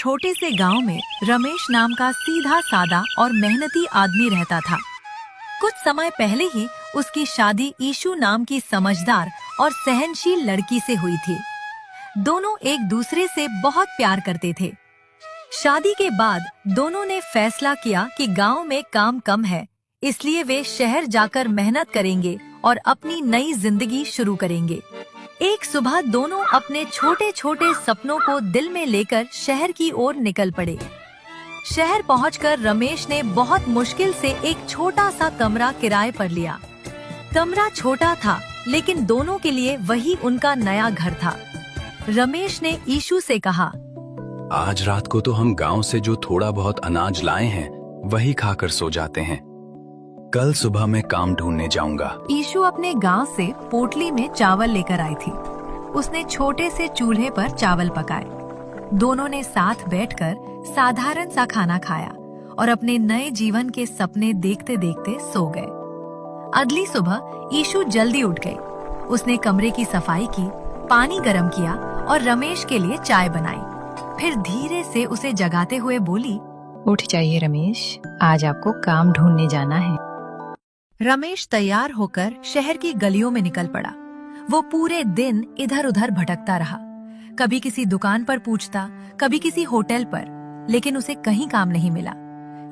छोटे से गांव में रमेश नाम का सीधा सादा और मेहनती आदमी रहता था। कुछ समय पहले ही उसकी शादी ईशु नाम की समझदार और सहनशील लड़की से हुई थी। दोनों एक दूसरे से बहुत प्यार करते थे। शादी के बाद दोनों ने फैसला किया कि गांव में काम कम है, इसलिए वे शहर जाकर मेहनत करेंगे और अपनी नई जिंदगी शुरू करेंगे। एक सुबह दोनों अपने छोटे छोटे सपनों को दिल में लेकर शहर की ओर निकल पड़े। शहर पहुंचकर रमेश ने बहुत मुश्किल से एक छोटा सा कमरा किराए पर लिया। कमरा छोटा था, लेकिन दोनों के लिए वही उनका नया घर था। रमेश ने ईशु से कहा, आज रात को तो हम गांव से जो थोड़ा बहुत अनाज लाए हैं वही खाकर सो जाते हैं। कल सुबह मैं काम ढूंढने जाऊंगा। ईशु अपने गांव से पोटली में चावल लेकर आई थी। उसने छोटे से चूल्हे पर चावल पकाए। दोनों ने साथ बैठकर साधारण सा खाना खाया और अपने नए जीवन के सपने देखते देखते सो गए। अगली सुबह ईशु जल्दी उठ गई। उसने कमरे की सफाई की, पानी गर्म किया और रमेश के लिए चाय बनाई। फिर धीरे से उसे जगाते हुए बोली, उठ जाइए रमेश, आज आपको काम ढूंढने जाना है। रमेश तैयार होकर शहर की गलियों में निकल पड़ा। वो पूरे दिन इधर उधर भटकता रहा। कभी किसी दुकान पर पूछता, कभी किसी होटल पर, लेकिन उसे कहीं काम नहीं मिला।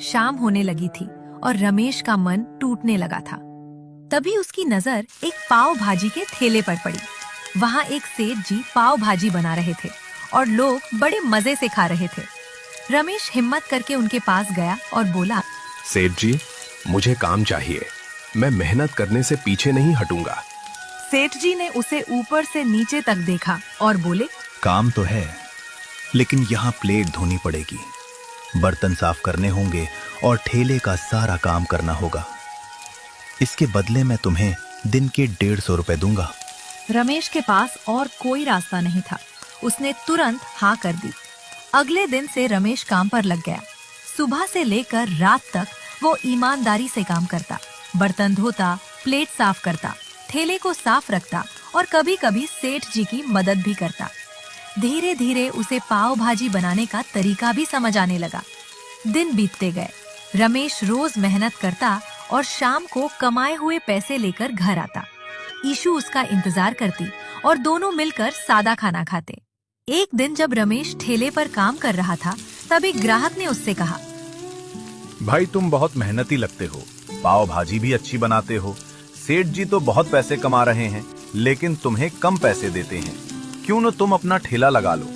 शाम होने लगी थी और रमेश का मन टूटने लगा था। तभी उसकी नजर एक पाव भाजी के ठेले पर पड़ी। वहाँ एक सेठ जी पाव भाजी बना रहे थे और लोग बड़े मजे से खा रहे थे। रमेश हिम्मत करके उनके पास गया और बोला, सेठ जी, मुझे काम चाहिए। मैं मेहनत करने से पीछे नहीं हटूंगा। सेठ जी ने उसे ऊपर से नीचे तक देखा और बोले, काम तो है, लेकिन यहाँ प्लेट धोनी पड़ेगी, बर्तन साफ करने होंगे और ठेले का सारा काम करना होगा। इसके बदले मैं तुम्हें दिन के 150 रुपए दूंगा। रमेश के पास और कोई रास्ता नहीं था। उसने तुरंत हाँ कर दी। अगले दिन से रमेश काम पर लग गया। सुबह से लेकर रात तक वो ईमानदारी से काम करता, बर्तन धोता, प्लेट साफ करता, ठेले को साफ रखता और कभी कभी सेठ जी की मदद भी करता। धीरे धीरे उसे पाव भाजी बनाने का तरीका भी समझ आने लगा। दिन बीतते गए। रमेश रोज मेहनत करता और शाम को कमाए हुए पैसे लेकर घर आता। ईशु उसका इंतजार करती और दोनों मिलकर सादा खाना खाते। एक दिन जब रमेश ठेले पर काम कर रहा था, तब एक ग्राहक ने उससे कहा, भाई तुम बहुत मेहनती लगते हो, पाव भाजी भी अच्छी बनाते हो। सेठ जी तो बहुत पैसे कमा रहे हैं, लेकिन तुम्हें कम पैसे देते हैं। क्यों न तुम अपना ठेला लगा लो।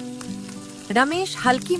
रमेश हल्की